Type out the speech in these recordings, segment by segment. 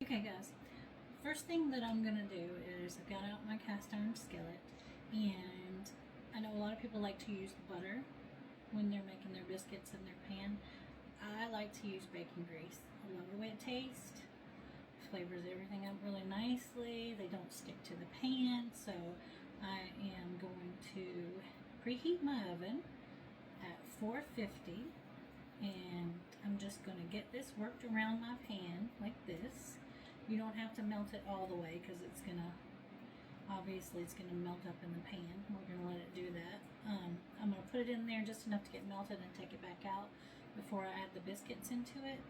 Okay guys, first thing that I'm gonna do is I've got out my cast iron skillet, and I know a lot of people like to use butter when they're making their biscuits in their pan. I like to use bacon grease. I love the way it tastes. Flavors everything up really nicely. They don't stick to the pan, so I am going to preheat my oven at 450, and I'm just going to get this worked around my pan like this. You don't have to melt it all the way because it's going to, obviously it's going to melt up in the pan. We're going to let it do that. I'm going to put it in there just enough to get melted and take it back out before I add the biscuits into it.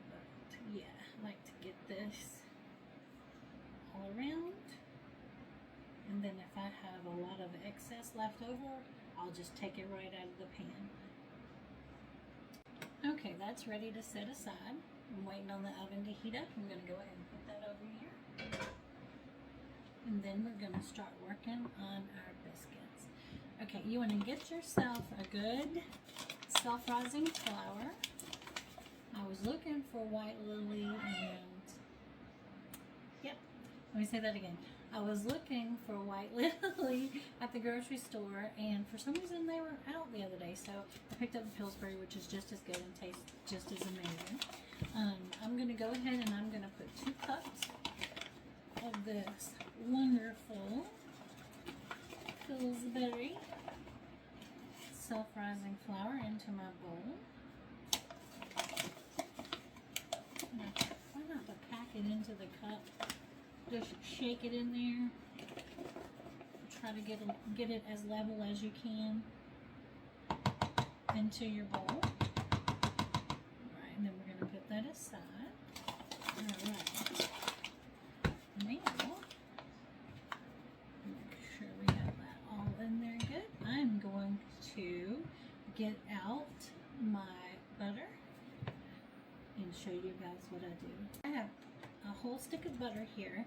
But yeah, I like to get this all around. And then if I have a lot of excess left over, I'll just take it right out of the pan. Okay, that's ready to set aside. I'm waiting on the oven to heat up. I'm going to go ahead and put that over here. And then we're going to start working on our biscuits. Okay, you want to get yourself a good self-rising flour. I was looking for White Lily and... Yep, let me say that again. I was looking for White Lily at the grocery store, and for some reason they were out the other day, so I picked up the Pillsbury, which is just as good and tastes just as amazing. I'm going to go ahead and I'm going to put 2 cups of this wonderful Pillsbury self-rising flour into my bowl. Now, try not to pack it into the cup. Just shake it in there. Try to get it as level as you can into your bowl. Alright, and then we're going to put that aside. Alright. Now, make sure we have that all in there good. I'm going to get out my butter and show you guys what I do. I have a whole stick of butter here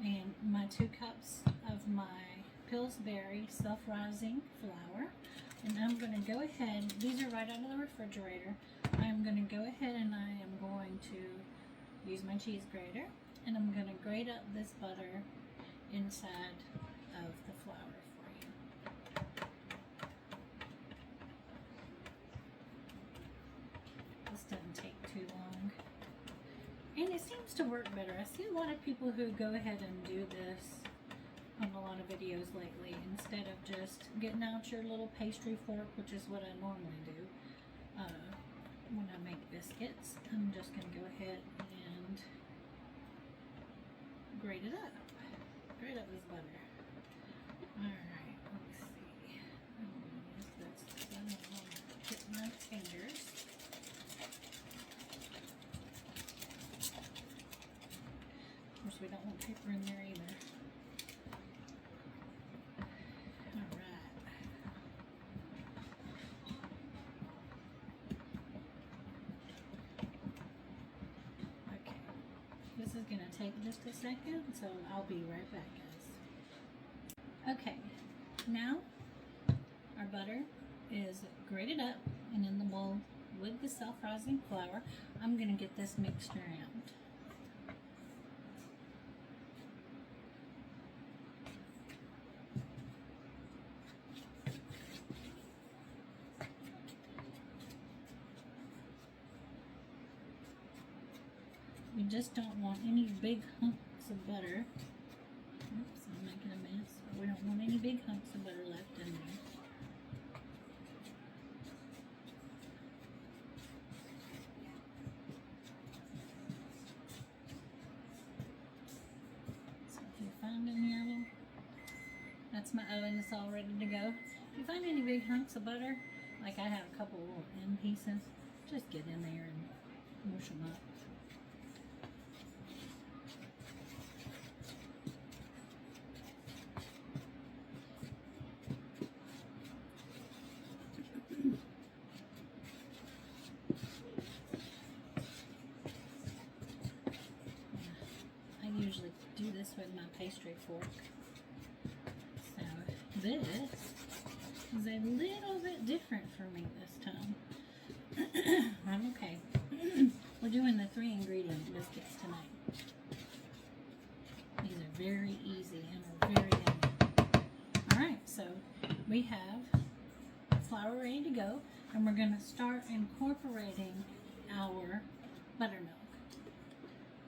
and my 2 cups of my Pillsbury self-rising flour, and I'm going to go ahead, these are right out of the refrigerator. I'm going to go ahead and I am going to use my cheese grater, and I'm going to grate up this butter inside of the flour for you. This doesn't take too long. And it seems to work better. I see a lot of people who go ahead and do this on a lot of videos lately, instead of just getting out your little pastry fork, which is what I normally do when I make biscuits. I'm just going to go ahead and grate it up. Grate up this butter. Alright, let's see. I'm going to use this because I don't want to hit my fingers. Of course, we don't want paper in there either. Alright. Okay. This is going to take just a second, so I'll be right back, guys. Okay. Now, our butter is grated up and in the bowl with the self-rising flour. I'm going to get this mixed around. We just don't want any big hunks of butter. Oops, I'm making a mess. We don't want any big hunks of butter left in there. So if you find any of them, that's my oven. It's all ready to go. If you find any big hunks of butter, like I have a couple little end pieces, just get in there and mush them up. I usually do this with my pastry fork. So this is a little bit different for me this time. I'm okay. We're doing the 3 ingredient biscuits tonight. These are very easy and are very yummy. Alright, so we have flour ready to go, and we're going to start incorporating our buttermilk.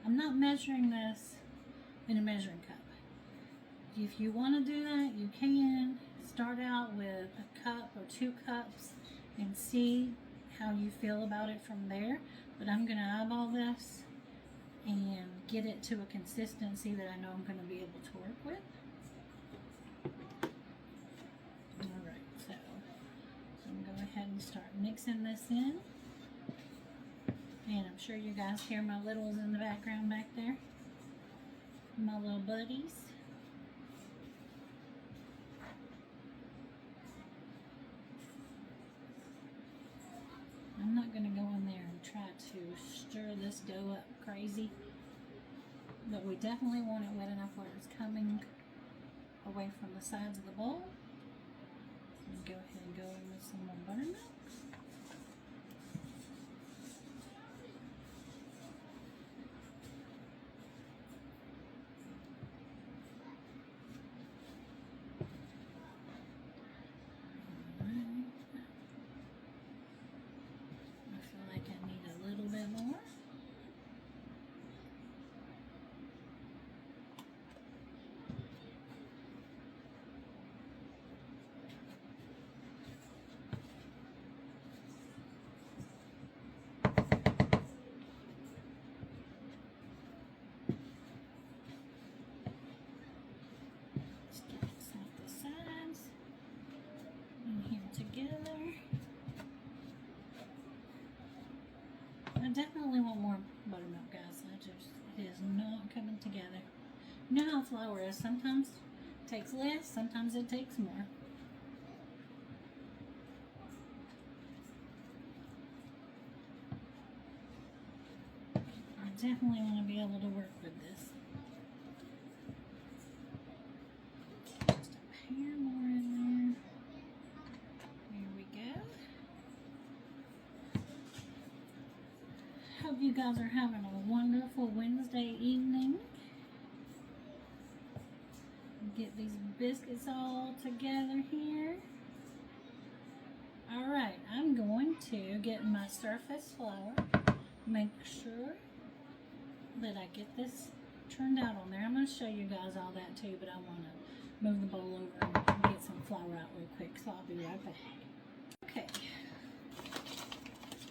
I'm not measuring this in a measuring cup. If you want to do that, you can start out with a cup or 2 cups and see how you feel about it from there. But I'm going to eyeball this and get it to a consistency that I know I'm going to be able to work with. Alright, so I'm going to go ahead and start mixing this in. And I'm sure you guys hear my littles in the background back there. My little buddies. I'm not going to go in there and try to stir this dough up crazy. But we definitely want it wet enough where it's coming away from the sides of the bowl. So go ahead and go in with some more buttermilk. I definitely want more buttermilk, guys. It is not coming together. You know how flour is. Sometimes it takes less, sometimes it takes more. I definitely want to be able to work with this. Just a hair more in there. There we go. Hope you guys are having a wonderful Wednesday evening. Get these biscuits all together here. Alright, I'm going to get my surface flour. Make sure that I get this turned out on there. I'm going to show you guys all that too, but I want to move the bowl over and get some flour out real quick, so I'll be right back. Okay.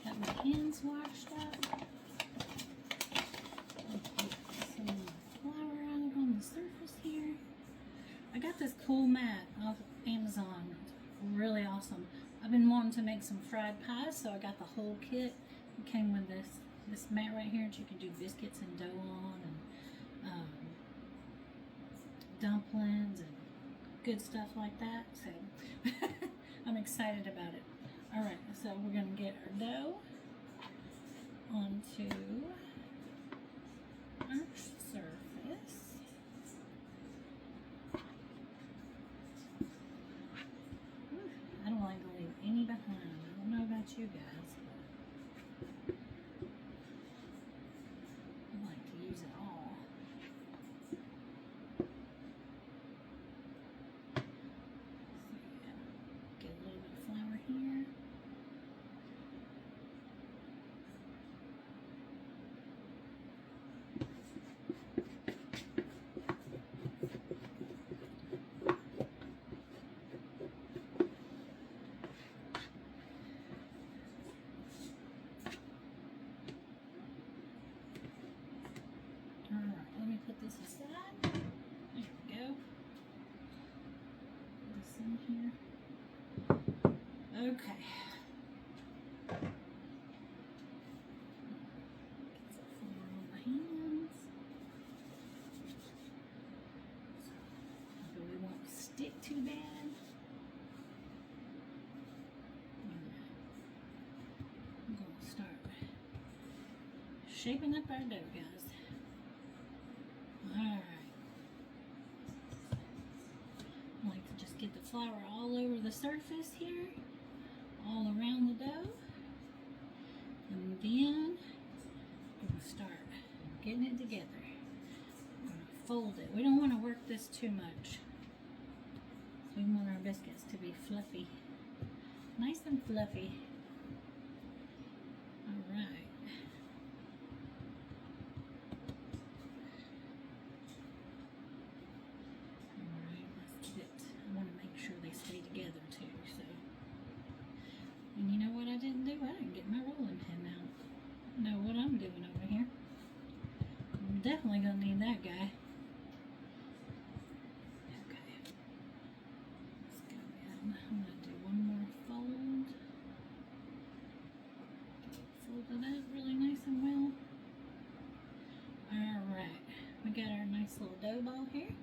Got my hands washed up. Put some flour out on the surface here. I got this cool mat off Amazon. It's really awesome. I've been wanting to make some fried pies, so I got the whole kit. It came with this mat right here that you can do biscuits and dough on, and dumplings and good stuff like that. So I'm excited about it. Alright, so we're going to get our dough onto our surface. I don't like to leave any behind. I don't know about you guys, but I like to use it all. So yeah, get a little bit of flour here. Alright, let me put this aside. There we go. Put this in here. Okay. Get some flour on my hands. So we won't stick too bad. I'm going to start shaping up our dough, guys. Alright. I like to just get the flour all over the surface here, all around the dough. And then start getting it together. I'm going to fold it. We don't want to work this too much. We want our biscuits to be fluffy. Nice and fluffy. Alright. Alright, let's get it. I want to make sure they stay together too, so. And you know what I didn't do? I didn't get my rolling pin out. I know what I'm doing over here. I'm definitely going to need that guy. Okay. Let's go in. I'm going to do one more fold. Fold it out really nice and well. Alright. We got our nice little dough ball here.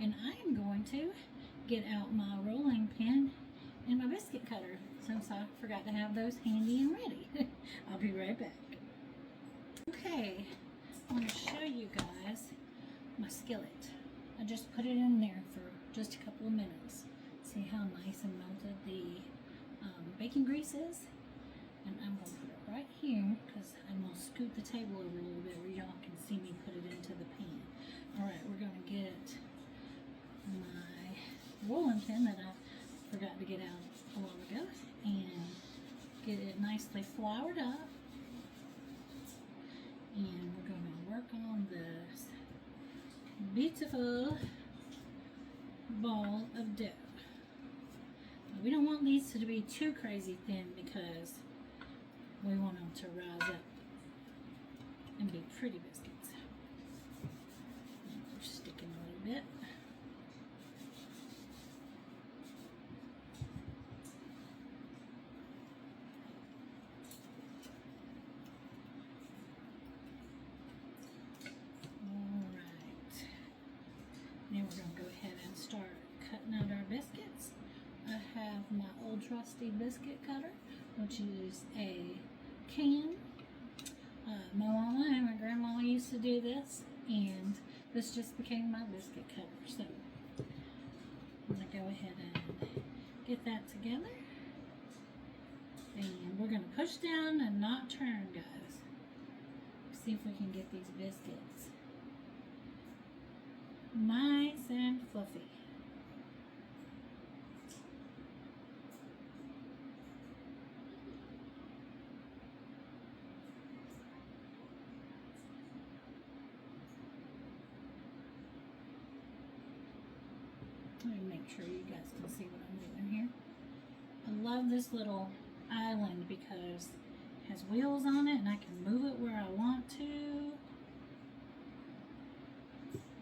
And I am going to get out my rolling pin and my biscuit cutter, since I forgot to have those handy and ready. I'll be right back. Okay, I want to show you guys my skillet. I just put it in there for just a couple of minutes. See how nice and melted the baking grease is? And I'm going to put it right here, because I'm going to scoot the table over a little bit where y'all can see me put it into the pan. Alright, we're going to get my rolling pin that I forgot to get out a while ago and get it nicely floured up. And we're going to work on this beautiful ball of dough. Now, we don't want these to be too crazy thin because we want them to rise up and be pretty biscuits. And we're sticking a little bit. Now we're going to go ahead and start cutting out our biscuits. I have my old trusty biscuit cutter, which is a can. My mama and my grandma used to do this, and this just became my biscuit cutter. So I'm going to go ahead and get that together. And we're going to push down and not turn, guys. See if we can get these biscuits nice and fluffy. Let me make sure you guys can see what I'm doing here. I love this little island because it has wheels on it and I can move it where I want to.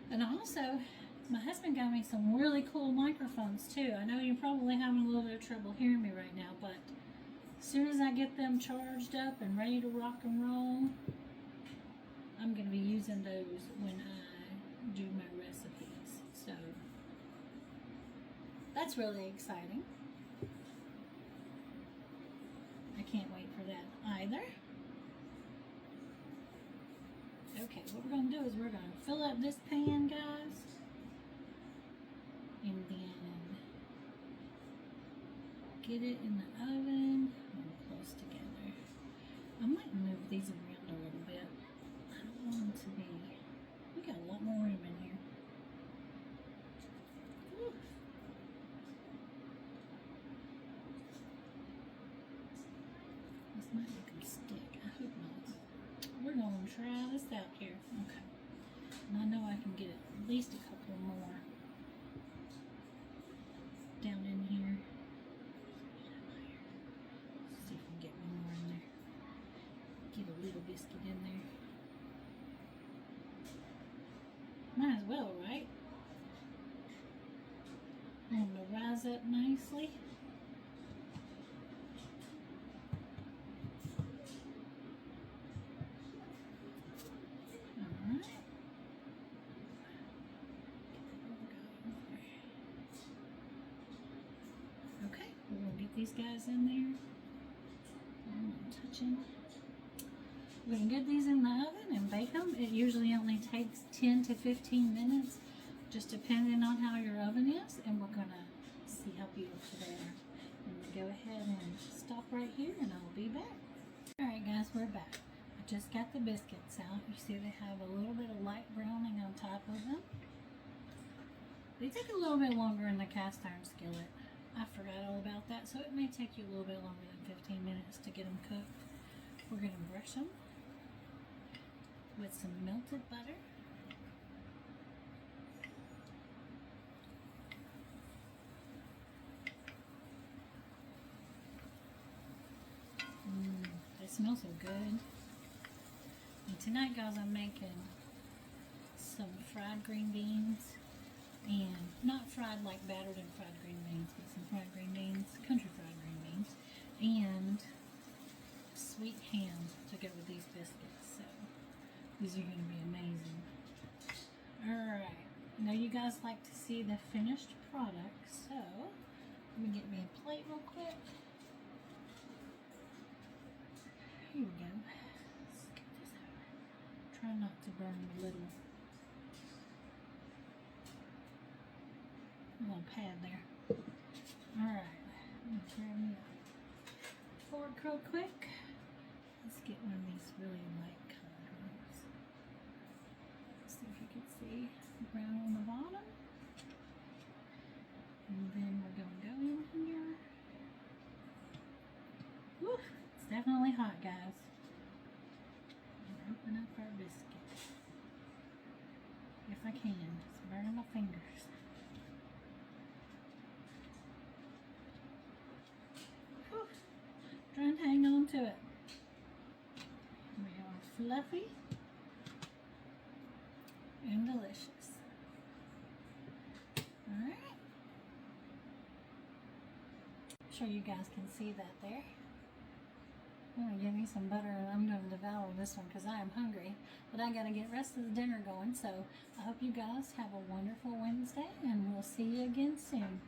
And also, my husband got me some really cool microphones too. I know you're probably having a little bit of trouble hearing me right now, but as soon as I get them charged up and ready to rock and roll, I'm going to be using those when I do my recipes. So, that's really exciting. I can't wait for that either. Okay, what we're going to do is we're going to fill up this pan, guys, and then get it in the oven and close together. I might move these around a little bit. I don't want them to be, we got a lot more room in here. Woo. This might make them stick. I hope not. We're going to try this out here. Okay. And I know I can get at least a couple more down in here. See if we can get one more in there. Get a little biscuit in there. Might as well, right? Want them to rise up nicely. These guys in there. I'm not touching. We're going to get these in the oven and bake them. It usually only takes 10 to 15 minutes, just depending on how your oven is. And we're going to see how beautiful they are. And we'll go ahead and stop right here and I'll be back. Alright guys, we're back. I just got the biscuits out. You see they have a little bit of light browning on top of them. They take a little bit longer in the cast iron skillet. I forgot all about that, so it may take you a little bit longer than 15 minutes to get them cooked. We're going to brush them with some melted butter. They smell so good. And tonight, guys, I'm making some fried green beans. And not fried like battered and fried green beans, but some fried green beans, country fried green beans, and sweet ham to go with these biscuits. So these are going to be amazing. Alright, now you guys like to see the finished product, so let me get me a plate real quick. Here we go. Let's get this out. Try not to burn the little pad there. Alright, grab me a fork real quick. Let's get one of these really light colored ones. See if you can see the brown on the bottom. And then we're going to go in here. Woo! It's definitely hot, guys. And open up our biscuit. If I can. It's burning my fingers. Try and hang on to it. We are fluffy and delicious. Alright. Sure you guys can see that there. I'm going to give me some butter and I'm going to devour this one because I am hungry. But I got to get the rest of the dinner going. So I hope you guys have a wonderful Wednesday and we'll see you again soon.